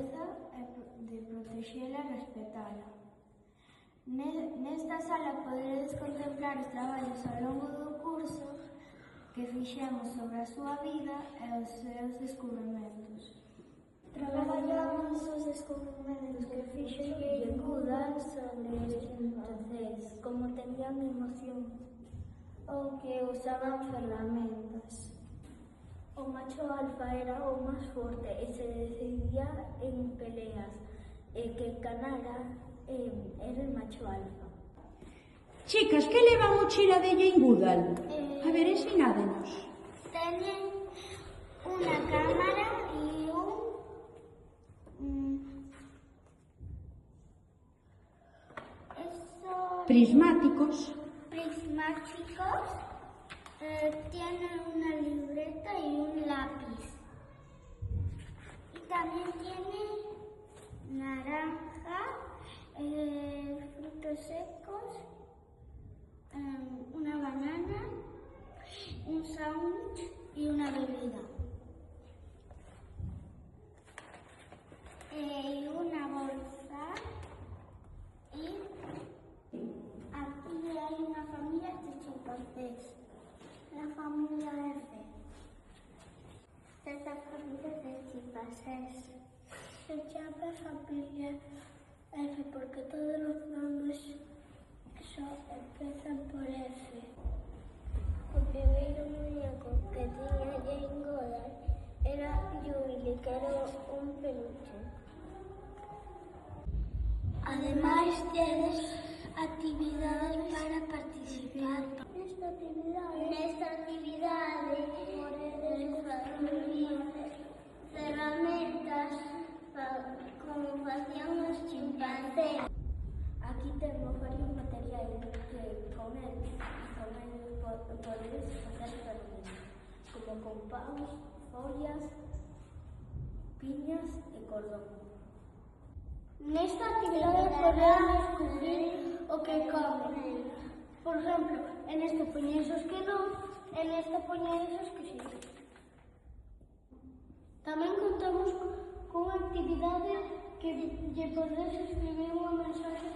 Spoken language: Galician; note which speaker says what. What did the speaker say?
Speaker 1: natureza e de protexela e respetala. Nesta sala poderedes contemplar os traballos ao longo do curso que fixemos sobre a súa vida e os seus descubrimentos.
Speaker 2: Traballamos os descubrimentos que fixo Jane Goodall sobre os chimpancés, como tenían emocións ou que usaban ferramentas. O macho alfa era o máis forte e se decidía en peleas, e que ganara era el macho alfa.
Speaker 3: Chicas, que leva a mochila de Jane Goodall? A ver, ensinádenos.
Speaker 1: Teñen unha cámara e
Speaker 3: prismáticos.
Speaker 1: Tienen una libreta y un lápiz. Y también tiene naranja, frutos secos, una banana, un sándwich y una bebida. Y una bolsa. Y aquí hay una familia de chimpancés. La familia F. Esta es la familia de chimpancés. Se llama familia F porque todos los nombres empiezan por F. O primeiro muñeco que tiña Jane Goodall era Julie, que era un peluche. Ademais, tedes actividades para participar. Nesta actividade podedes facer ferramentas como facían os chimpancés. Aquí temos varios materiais que con eles podedes facer ferramentas, como con paus, folias, piñas e cordón. Nesta actividade podemos descubrir o que comen. Por exemplo, en esta poñedes os que non, en esta poñedes os que sí. Tamén contamos con actividade que lle podes escribir unha mensaxe